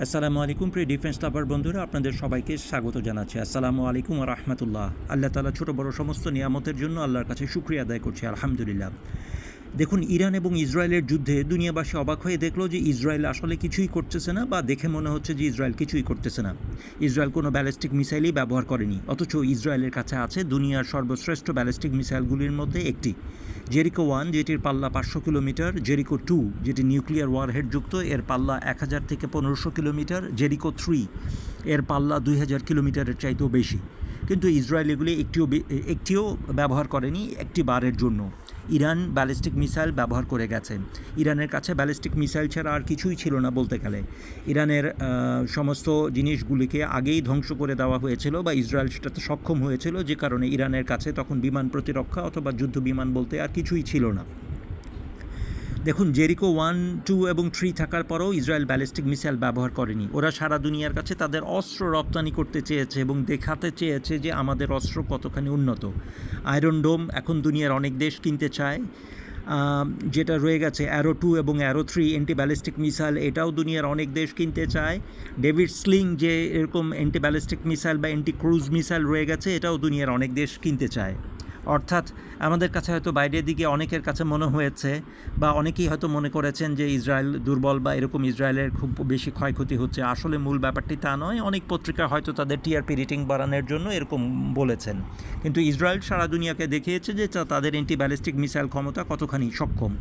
আসসালামু আলাইকুম প্রিয় ডিফেন্স লাভার বন্ধুরা, আপনাদের সবাইকে স্বাগত জানাচ্ছি। আসসালামু আলাইকুম ওয়া রাহমাতুল্লাহ। আল্লাহ তাআলা ছোট বড় সমস্ত নিয়ামতের জন্য আল্লাহর কাছে শুকরিয়া আদায় করছি, আলহামদুলিল্লাহ। দেখুন, ইরান এবং ইসরায়েলের যুদ্ধে দুনিয়াবাসী অবাক হয়ে দেখলো যে ইসরায়েল আসলে কিছুই করতেছে না, বা দেখে মনে হচ্ছে যে ইসরায়েল কিছুই করতেছে না। ইসরায়েল কোনো ব্যালিস্টিক মিসাইলই ব্যবহার করেনি, অথচ ইসরায়েলের কাছে আছে দুনিয়ার সর্বশ্রেষ্ঠ ব্যালিস্টিক মিসাইলগুলির মধ্যে একটি, জেরিকো 1, যেটির পাল্লা 500 কিলোমিটার, জেরিকো 2, যেটি নিউক্লিয়ার ওয়ারহেডযুক্ত, এর পাল্লা 1000 থেকে 1500 কিলোমিটার, জেরিকো 3, এর পাল্লা 2000 কিলোমিটারের চাইতেও বেশি। কিন্তু ইসরায়েল এগুলি একটিও ব্যবহার করেনি একটি বারের জন্য। ইরান ব্যালিস্টিক মিসাইল ব্যবহার করে গেছে। ইরানের কাছে ব্যালিস্টিক মিসাইল ছাড়া আর কিছুই ছিল না বলতে গেলে। ইরানের সমস্ত জিনিসগুলিকে আগেই ধ্বংস করে দেওয়া হয়েছিল, বা ইসরায়েল সেটাতে সক্ষম হয়েছিল, যে কারণে ইরানের কাছে তখন বিমান প্রতিরক্ষা অথবা যুদ্ধ বিমান বলতে আর কিছুই ছিল না। দেখুন, জেরিকো 1, 2 এবং 3 থাকার পরেও ইসরায়েল ব্যালিস্টিক মিসাইল ব্যবহার করেনি। ওরা সারা দুনিয়ার কাছে তাদের অস্ত্র রপ্তানি করতে চেয়েছে এবং দেখাতে চেয়েছে যে আমাদের অস্ত্র কতখানি উন্নত। আয়রন ডোম এখন দুনিয়ার অনেক দেশ কিনতে চায়। যেটা রয়ে গেছে অ্যারো 2 এবং অ্যারো 3 অ্যান্টি ব্যালিস্টিক মিসাইল, এটাও দুনিয়ার অনেক দেশ কিনতে চায়। ডেভিড স্লিং যে এরকম অ্যান্টি ব্যালিস্টিক মিসাইল বা অ্যান্টি ক্রুজ মিসাইল রয়ে গেছে, এটাও দুনিয়ার অনেক দেশ কিনতে চায়। অর্থাৎ আমাদের কাছে হয়তো বাইরের দিকে অনেকের কাছে মনে হয়েছে, বা অনেকেই হয়তো মনে করেছেন যে ইসরায়েল দুর্বল, বা এরকম ইসরায়েলের খুব বেশি ক্ষয়ক্ষতি হচ্ছে। আসলে মূল ব্যাপারটি তা নয়। অনেক পত্রিকা হয়তো তাদের টিআরপি রেটিং বাড়ানোর জন্য এরকম বলেছেন, কিন্তু ইসরায়েল সারা দুনিয়াকে দেখিয়েছে যে তাদের অ্যান্টি ব্যালিস্টিক মিসাইল ক্ষমতা কতখানি সক্ষম,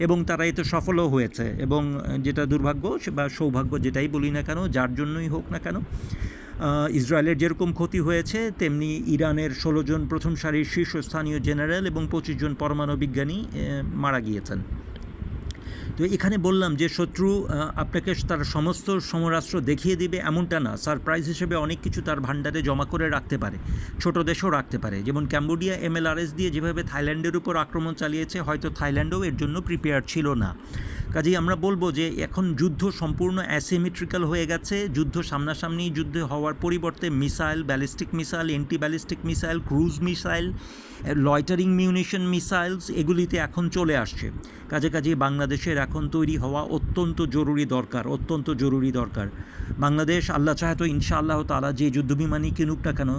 এবং তারা এতে সফলও হয়েছে। এবং যেটা দুর্ভাগ্য বা সৌভাগ্য, যেটাই বলি না কেন, যার জন্যই হোক না কেন, ইসরায়েলের যেরকম ক্ষতি হয়েছে তেমনি ইরানের 16 জন প্রথম সারির শীর্ষস্থানীয় জেনারেল এবং 25 জন পরমাণু বিজ্ঞানী মারা গিয়েছেন। তো এখানে বললাম যে শত্রু আপনাকে তার সমস্ত সমরাস্ত্র দেখিয়ে দিবে এমনটা না। সারপ্রাইজ হিসেবে অনেক কিছু তার ভাণ্ডারে জমা করে রাখতে পারে, ছোট দেশও রাখতে পারে। যেমন ক্যাম্বোডিয়া MLRS দিয়ে যেভাবে থাইল্যান্ডের উপর আক্রমণ চালিয়েছে, হয়তো থাইল্যান্ডও এর জন্য প্রিপেয়ার ছিল না। কাজেই আমরা বলবো যে এখন যুদ্ধ সম্পূর্ণ অ্যাসিমেট্রিক্যাল হয়ে গেছে। যুদ্ধ সামনাসামনি যুদ্ধ হওয়ার পরিবর্তে missile, ballistic missile, anti ballistic missile, cruise missile, loitering munition missiles, এগুলিতে এখন চলে আসছে। কাজেই বাংলাদেশের এখন তৈরি হওয়া অত্যন্ত জরুরি দরকার। বাংলাদেশ আল্লাহ চাহে তো ইনশাআল্লাহ তাআলা যে যুদ্ধবিমানই কিনুক না কেন,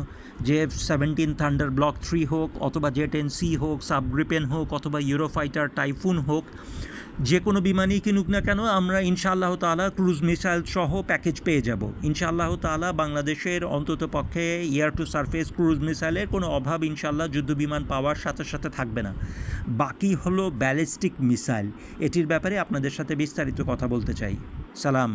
যে F-17 থান্ডার ব্লক 3 হোক, অথবা J-10C হোক, সাবগ্রিপেন হোক, অথবা ইউরোফাইটার টাইফুন হোক, যে কোনো বিমানই কিনুক না কেন, আমরা ইনশাআল্লাহ তাআলা ক্রুজ মিসাইল সহ প্যাকেজ পেয়ে যাব। ইনশাআল্লাহ তাআলা বাংলাদেশের অন্তত পক্ষে এয়ার টু সারফেস ক্রুজ মিসাইলের কোনো অভাব ইনশাআল্লাহ যুদ্ধবিমান পাওয়ার সাথে সাথে থাকবে না। বাকি হলো ব্যালিস্টিক মিসাইল। এটির ব্যাপারে আপনাদের সাথে বিস্তারিত কথা বলতে চাই। সালাম।